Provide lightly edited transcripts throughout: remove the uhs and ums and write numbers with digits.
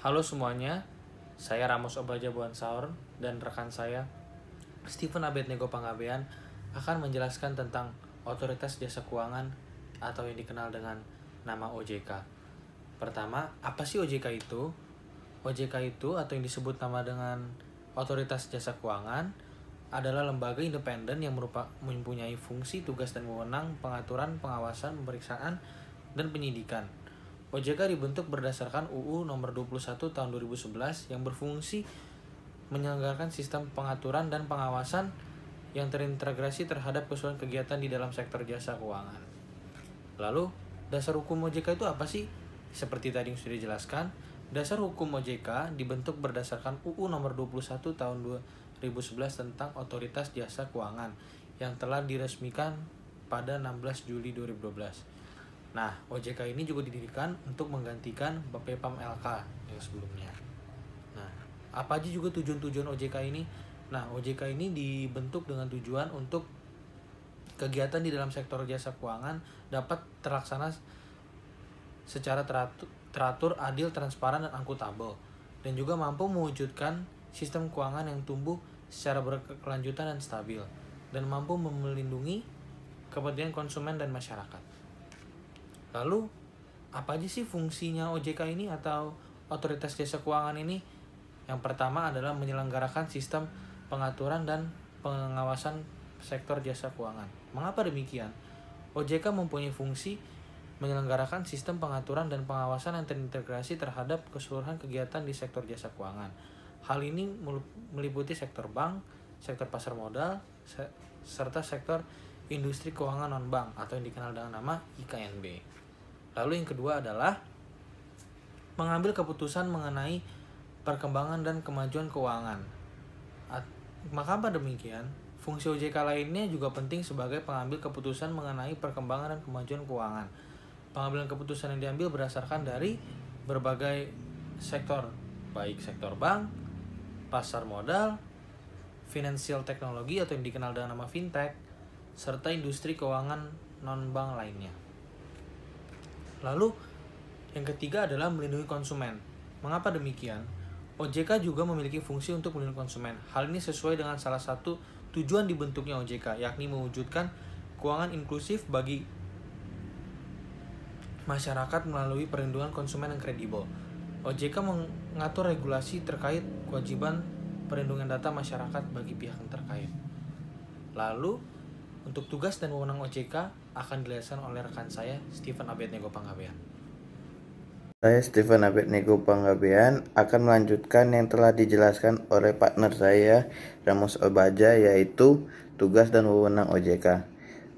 Halo semuanya, saya Ramos Obaja Buansaur dan rekan saya Stephen Abednego Panggabean akan menjelaskan tentang Otoritas Jasa Keuangan atau yang dikenal dengan nama OJK. Pertama, apa sih OJK itu? OJK itu atau yang disebut nama dengan Otoritas Jasa Keuangan adalah lembaga independen yang mempunyai fungsi, tugas, dan wewenang pengaturan, pengawasan, pemeriksaan, dan penyidikan. OJK dibentuk berdasarkan UU Nomor 21 Tahun 2011 yang berfungsi menyelenggarakan sistem pengaturan dan pengawasan yang terintegrasi terhadap keseluruhan kegiatan di dalam sektor jasa keuangan. Lalu, dasar hukum OJK itu apa sih? Seperti tadi yang sudah dijelaskan, dasar hukum OJK dibentuk berdasarkan UU Nomor 21 Tahun 2011 tentang Otoritas Jasa Keuangan yang telah diresmikan pada 16 Juli 2012. Nah, OJK ini juga didirikan untuk menggantikan Bapepam LK yang sebelumnya. Nah, apa aja juga tujuan-tujuan OJK ini? Nah, OJK ini dibentuk dengan tujuan untuk kegiatan di dalam sektor jasa keuangan dapat terlaksana secara teratur, adil, transparan, dan akuntabel, dan juga mampu mewujudkan sistem keuangan yang tumbuh secara berkelanjutan dan stabil, dan mampu melindungi kepentingan konsumen dan masyarakat. Lalu, apa aja sih fungsinya OJK ini atau Otoritas Jasa Keuangan ini? Yang pertama adalah menyelenggarakan sistem pengaturan dan pengawasan sektor jasa keuangan. Mengapa demikian? OJK mempunyai fungsi menyelenggarakan sistem pengaturan dan pengawasan yang terintegrasi terhadap keseluruhan kegiatan di sektor jasa keuangan. Hal ini meliputi sektor bank, sektor pasar modal, serta sektor industri keuangan non-bank atau yang dikenal dengan nama IKNB. Lalu yang kedua adalah mengambil keputusan mengenai perkembangan dan kemajuan keuangan. Maka demikian, fungsi OJK lainnya juga penting sebagai pengambil keputusan mengenai perkembangan dan kemajuan keuangan. Pengambilan keputusan yang diambil berdasarkan dari berbagai sektor, baik sektor bank, pasar modal, financial technology atau yang dikenal dengan nama fintech, serta industri keuangan non-bank lainnya. Lalu, yang ketiga adalah melindungi konsumen. Mengapa demikian? OJK juga memiliki fungsi untuk melindungi konsumen. Hal ini sesuai dengan salah satu tujuan dibentuknya OJK, yakni mewujudkan keuangan inklusif bagi masyarakat melalui perlindungan konsumen yang kredibel. OJK mengatur regulasi terkait kewajiban perlindungan data masyarakat bagi pihak yang terkait. Lalu, untuk tugas dan wewenang OJK akan dijelaskan oleh rekan saya, Stephen Abednego Panggabean. Saya Stephen Abednego Panggabean akan melanjutkan yang telah dijelaskan oleh partner saya, Ramos Obaja, yaitu tugas dan wewenang OJK.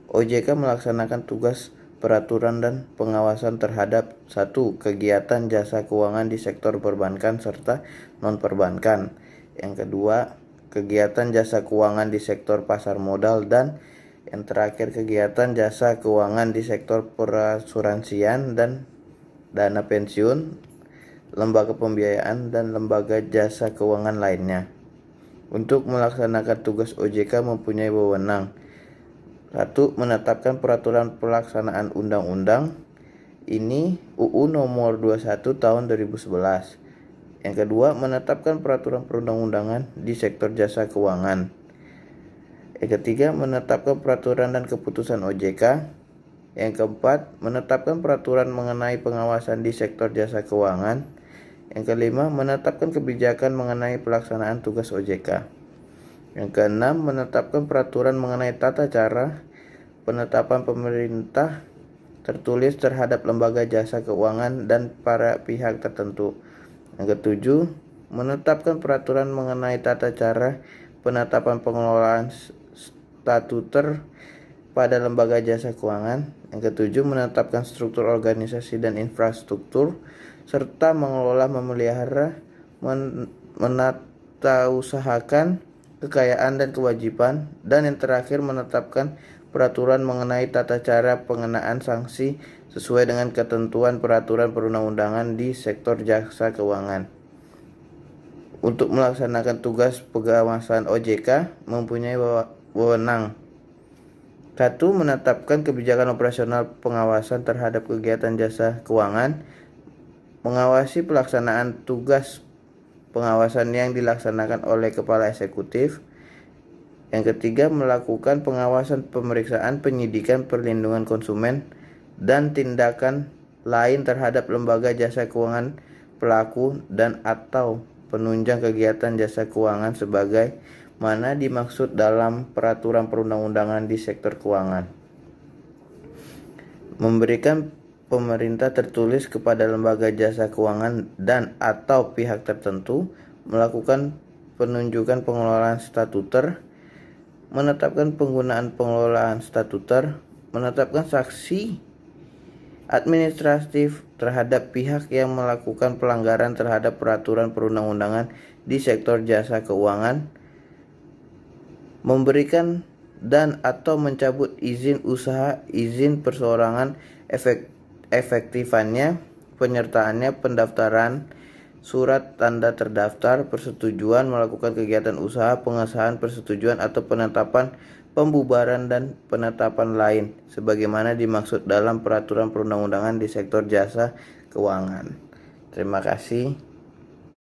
OJK melaksanakan tugas peraturan dan pengawasan terhadap 1. Kegiatan jasa keuangan di sektor perbankan serta non-perbankan. Yang kedua, kegiatan jasa keuangan di sektor pasar modal, dan yang terakhir kegiatan jasa keuangan di sektor perasuransian dan dana pensiun, lembaga pembiayaan, dan lembaga jasa keuangan lainnya. Untuk melaksanakan tugas OJK mempunyai wewenang 1. Menetapkan peraturan pelaksanaan undang-undang. Ini UU Nomor 21 Tahun 2011. Yang kedua, menetapkan peraturan perundang-undangan di sektor jasa keuangan. Yang ketiga, menetapkan peraturan dan keputusan OJK. Yang keempat, menetapkan peraturan mengenai pengawasan di sektor jasa keuangan. Yang kelima, menetapkan kebijakan mengenai pelaksanaan tugas OJK. Yang keenam, menetapkan peraturan mengenai tata cara penetapan pemerintah tertulis terhadap lembaga jasa keuangan dan para pihak tertentu. Yang ketujuh, menetapkan peraturan mengenai tata cara penetapan pengelolaan statuter pada lembaga jasa keuangan. Yang ketujuh, menetapkan struktur organisasi dan infrastruktur, serta mengelola, memelihara, menatausahakan kekayaan dan kewajiban. Dan yang terakhir, menetapkan peraturan mengenai tata cara pengenaan sanksi sesuai dengan ketentuan peraturan perundang-undangan di sektor jasa keuangan. Untuk melaksanakan tugas pengawasan OJK mempunyai wewenang 1. Menetapkan kebijakan operasional pengawasan terhadap kegiatan jasa keuangan. mengawasi pelaksanaan tugas pengawasan yang dilaksanakan oleh Kepala Eksekutif. Yang ketiga, melakukan pengawasan, pemeriksaan, penyidikan, perlindungan konsumen, dan tindakan lain terhadap lembaga jasa keuangan pelaku dan atau penunjang kegiatan jasa keuangan sebagai mana dimaksud dalam peraturan perundang-undangan di sektor keuangan. Memberikan pemerintah tertulis kepada lembaga jasa keuangan dan atau pihak tertentu melakukan penunjukan pengelolaan statuter, menetapkan penggunaan pengelolaan statuter, menetapkan sanksi administratif terhadap pihak yang melakukan pelanggaran terhadap peraturan perundang-undangan di sektor jasa keuangan, memberikan dan atau mencabut izin usaha, izin perseorangan, efektifannya, penyertaannya, pendaftaran, surat tanda terdaftar, persetujuan melakukan kegiatan usaha, pengesahan persetujuan atau penetapan pembubaran dan penetapan lain sebagaimana dimaksud dalam peraturan perundang-undangan di sektor jasa keuangan. Terima kasih.